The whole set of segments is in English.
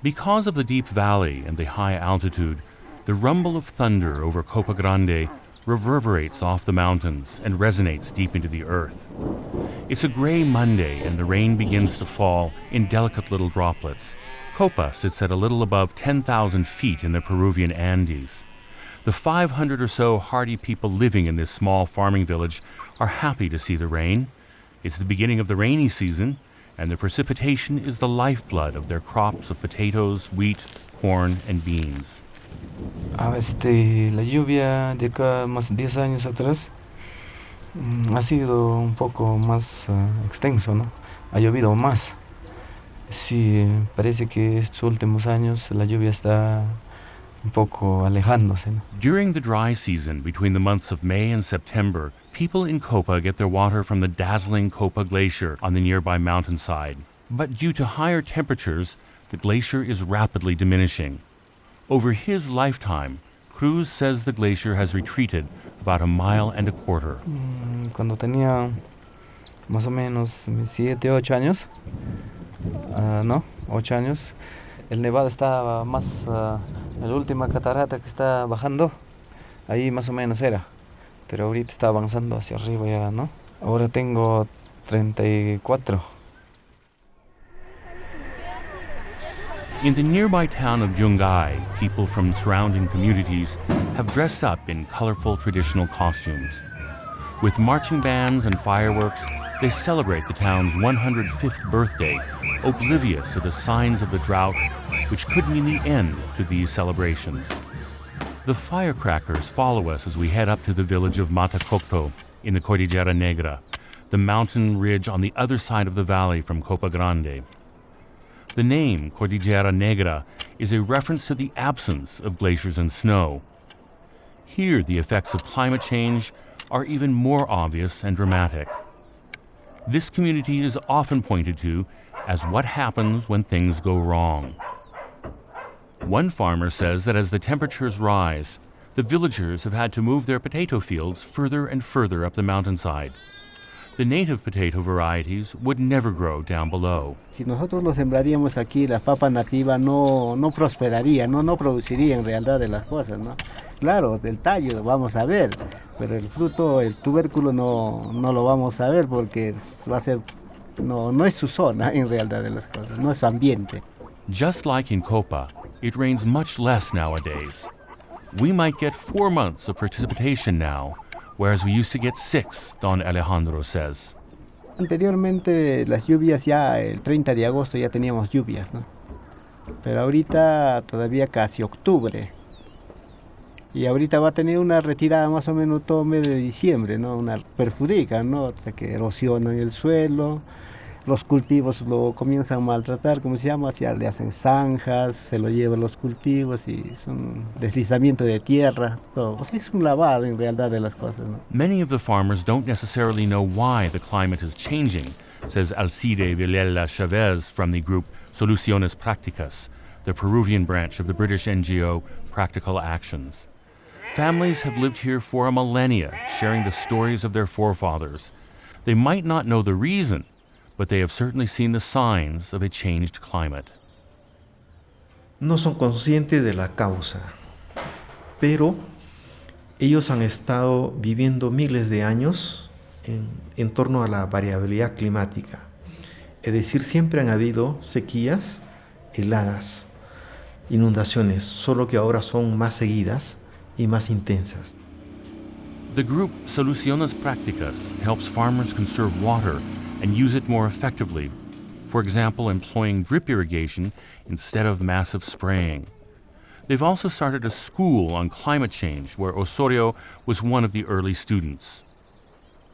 Because of the deep valley and the high altitude, the rumble of thunder over Copa Grande reverberates off the mountains and resonates deep into the earth. It's a gray Monday and the rain begins to fall in delicate little droplets. Copa sits at a little above 10,000 feet in the Peruvian Andes. The 500 or so hardy people living in this small farming village are happy to see the rain. It's the beginning of the rainy season, and the precipitation is the lifeblood of their crops of potatoes, wheat, corn, and beans. La lluvia de acá más 10 años atrás ha sido un poco más extenso, ¿no? Ha llovido más. Sí, parece que estos últimos años la lluvia está un poco alejándose, ¿no? During the dry season, between the months of May and September, people in Copa get their water from the dazzling Copa Glacier on the nearby mountainside. But due to higher temperatures, the glacier is rapidly diminishing. Over his lifetime, Cruz says the glacier has retreated about 1.25 miles. Cuando tenía más o menos 7, 8 años, no, 8 años, el nevado estaba más, la última catarata que está bajando, ahí más o menos era, pero ahorita está avanzando hacia arriba ya, ¿no? Ahora tengo 34. In the nearby town of Yungay, people from surrounding communities have dressed up in colorful traditional costumes. With marching bands and fireworks, they celebrate the town's 105th birthday, oblivious of the signs of the drought, which could mean the end to these celebrations. The firecrackers follow us as we head up to the village of Matacocto in the Cordillera Negra, the mountain ridge on the other side of the valley from Copa Grande. The name Cordillera Negra is a reference to the absence of glaciers and snow. Here, the effects of climate change are even more obvious and dramatic. This community is often pointed to as what happens when things go wrong. One farmer says that as the temperatures rise, the villagers have had to move their potato fields further and further up the mountainside. The native potato varieties would never grow down below. Si nosotros lo sembraríamos aquí, la papa nativa no prosperaría, no produciría en realidad de las cosas, ¿no? Claro, del tallo vamos a ver, pero el fruto, el tubérculo no lo vamos a ver porque va a ser, no es su zona en realidad de las cosas, no es su ambiente. Just like in Copa, it rains much less nowadays. We might get 4 months of precipitation now, whereas we used to get 6, Don Alejandro says. Anteriormente las lluvias ya, el 30 de agosto ya teníamos lluvias, ¿no? Pero ahorita todavía casi octubre. Y ahorita va a tener una retirada más o menos todo mes de diciembre, ¿no? Perjudica, ¿no? O sea que erosionan el suelo, los cultivos lo comienzan a maltratar, ¿cómo se llama? Le hacen zanjas, se lo llevan los cultivos y es un deslizamiento de tierra, todo. O sea, es un lavado en realidad de las cosas, ¿no? Many of the farmers don't necessarily know why the climate is changing, says Alcide Villela Chavez from the group Soluciones Prácticas, the Peruvian branch of the British NGO Practical Actions. Families have lived here for a millennia, sharing the stories of their forefathers. They might not know the reason, but they have certainly seen the signs of a changed climate. No son conscientes de la causa, pero ellos han estado viviendo miles de años en torno a la variabilidad climática. Es decir, siempre han habido sequías, heladas, inundaciones, solo que ahora son más seguidas y más intensas. The group Soluciones Prácticas helps farmers conserve water and use it more effectively, for example, employing drip irrigation instead of massive spraying. They've also started a school on climate change where Osorio was one of the early students.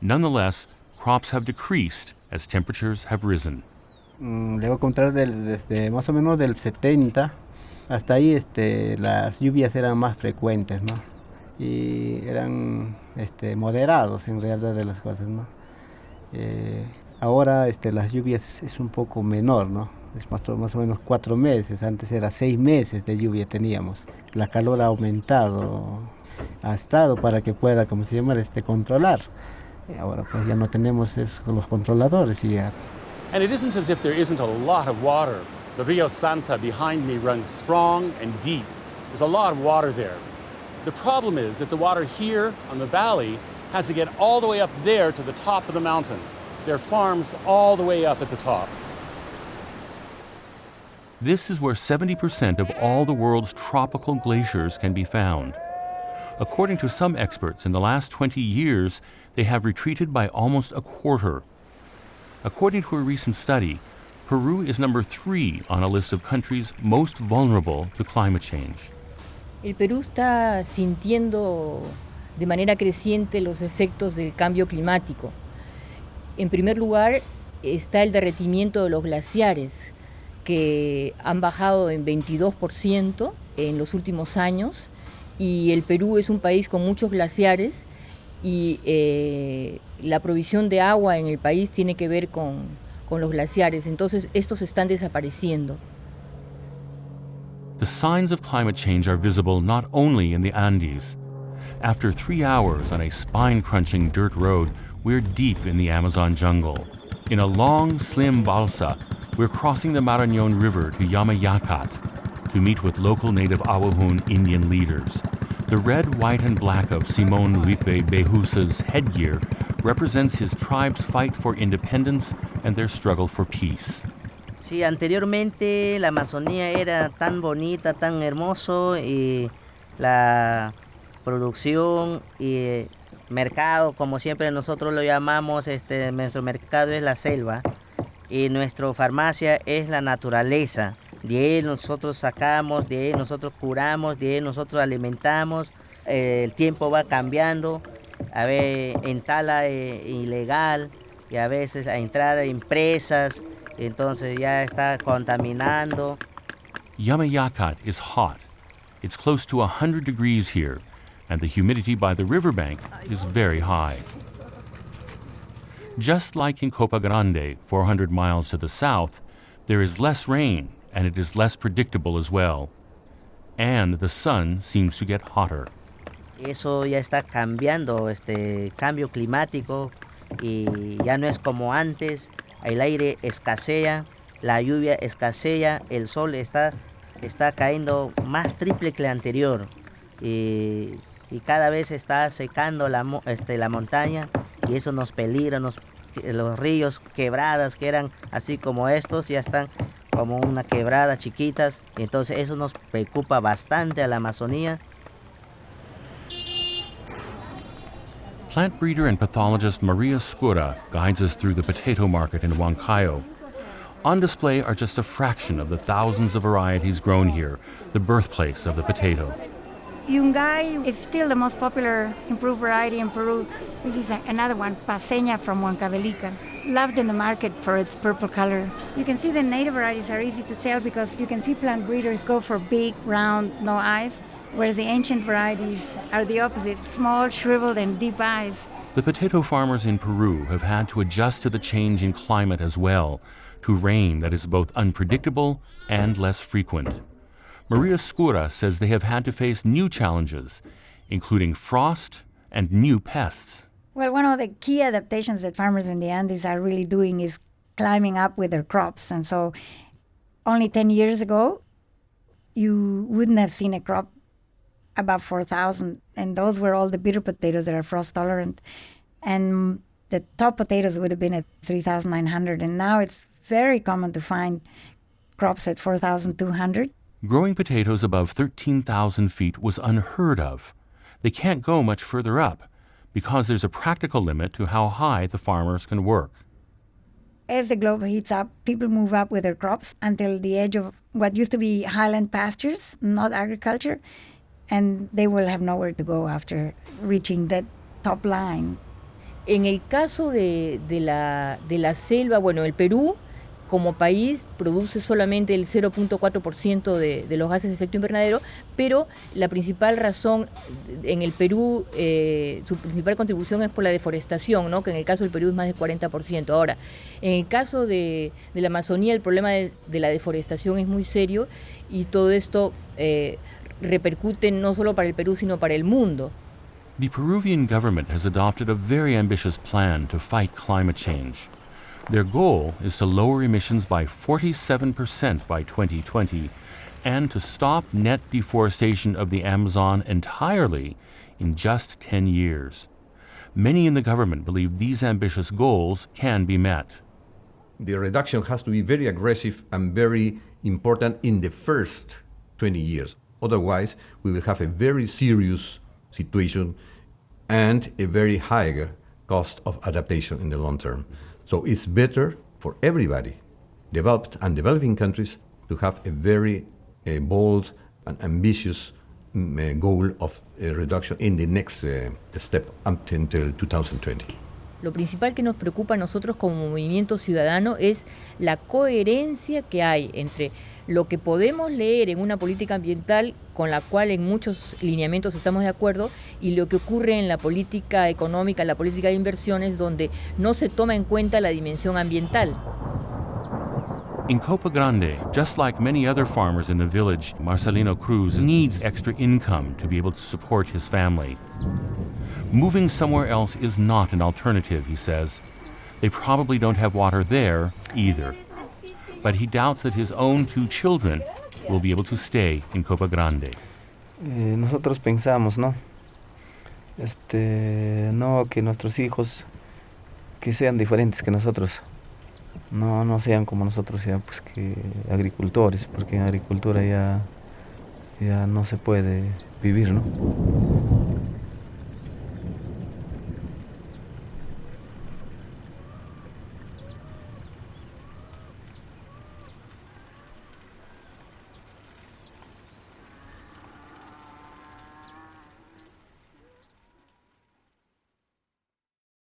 Nonetheless, crops have decreased as temperatures have risen. Le voy a contar desde más o menos del 70 hasta ahí las lluvias eran más frecuentes, ¿no? Y eran moderados en realidad de las cosas, ¿no? Ahora las lluvias es un poco menor, ¿no? Es más o menos 4 meses, antes era 6 meses de lluvia teníamos. La calor ha aumentado, ha estado para que pueda, ¿cómo se llama?, controlar. Y ahora pues ya no tenemos los controladores y ya. And it isn't as if there isn't a lot of water The Rio Santa behind me runs strong and deep. There's a lot of water there. The problem is that the water here on the valley has to get all the way up there to the top of the mountain. There are farms all the way up at the top. This is where 70% of all the world's tropical glaciers can be found. According to some experts, in the last 20 years, they have retreated by almost a quarter. According to a recent study, Peru is number 3 on a list of countries most vulnerable to climate change. El Perú está sintiendo de manera creciente los efectos del cambio climático. En primer lugar, está el derretimiento de los glaciares, que han bajado en 22% en los últimos años, y el Perú es un país con muchos glaciares y la provisión de agua en el país tiene que ver con los glaciares, entonces estos están desapareciendo. The signs of climate change are visible not only in the Andes. After 3 hours on a spine-crunching dirt road, we're deep in the Amazon jungle. In a long, slim balsa, we're crossing the Marañón River to Yamayacat to meet with local native Awajún Indian leaders. The red, white, and black of Simón Luipe Bejusa's headgear represents his tribe's fight for independence and their struggle for peace. Sí, anteriormente la Amazonía era tan bonita, tan hermoso, y la producción y mercado, como siempre nosotros lo llamamos, nuestro mercado es la selva y nuestra farmacia es la naturaleza. De él nosotros sacamos, de él nosotros curamos, de él nosotros alimentamos. El tiempo va cambiando, a veces en tala ilegal y a veces a entrar a empresas. Entonces ya está contaminando. Yamayacat is hot. It's close to 100 degrees here, and the humidity by the riverbank is very high. Just like in Copa Grande, 400 miles to the south, there is less rain, and it is less predictable as well. And the sun seems to get hotter. Eso ya está cambiando, cambio climático, y ya no es como antes. El aire escasea, la lluvia escasea, el sol está cayendo más triple que el anterior, y cada vez está secando la montaña, y eso nos peligra. Los ríos quebradas que eran así como estos ya están como una quebrada chiquitas, entonces eso nos preocupa bastante a la Amazonía. Plant breeder and pathologist Maria Skura guides us through the potato market in Huancayo. On display are just a fraction of the thousands of varieties grown here, the birthplace of the potato. Yungay is still the most popular improved variety in Peru. This is another one, Paseña from Huancavelica, loved in the market for its purple color. You can see the native varieties are easy to tell because you can see plant breeders go for big, round, no eyes, whereas the ancient varieties are the opposite, small, shriveled, and deep eyes. The potato farmers in Peru have had to adjust to the change in climate as well, to rain that is both unpredictable and less frequent. Maria Skura says they have had to face new challenges, including frost and new pests. Well, one of the key adaptations that farmers in the Andes are really doing is climbing up with their crops. And so only 10 years ago, you wouldn't have seen a crop above 4,000. And those were all the bitter potatoes that are frost tolerant. And the top potatoes would have been at 3,900. And now it's very common to find crops at 4,200. Growing potatoes above 13,000 feet was unheard of. They can't go much further up because there's a practical limit to how high the farmers can work. As the globe heats up, people move up with their crops until the edge of what used to be highland pastures, not agriculture, and they will have nowhere to go after reaching that top line. En el caso de la selva, bueno, el Perú como país produce solamente el 0.4% de los gases de efecto invernadero, pero la principal razón en el Perú, su principal contribución es por la deforestación, ¿no? Que en el caso del Perú es más del 40%. Ahora, en el caso de la Amazonía, el problema de la deforestación es muy serio y todo esto repercute no solo para el Perú, sino para el mundo. The Peruvian government has adopted a very ambitious plan to fight climate change. Their goal is to lower emissions by 47% by 2020 and to stop net deforestation of the Amazon entirely in just 10 years. Many in the government believe these ambitious goals can be met. The reduction has to be very aggressive and very important in the first 20 years. Otherwise, we will have a very serious situation and a very high cost of adaptation in the long term. So it's better for everybody, developed and developing countries, to have a very bold and ambitious goal of reduction in the next step up until 2020. Lo principal que nos preocupa a nosotros como movimiento ciudadano es la coherencia que hay entre lo que podemos leer en una política ambiental con la cual en muchos lineamientos estamos de acuerdo y lo que ocurre en la política económica, la política de inversiones, donde no se toma en cuenta la dimensión ambiental. In Copa Grande, just like many other farmers in the village, Marcelino Cruz needs extra income to be able to support his family. Moving somewhere else is not an alternative, he says. They probably don't have water there either. But he doubts that his own 2 children will be able to stay in Copa Grande. Nosotros pensamos, ¿no? No que nuestros hijos que sean diferentes que nosotros. No sean como nosotros, ya pues que agricultores, porque en agricultura ya no se puede vivir, ¿no?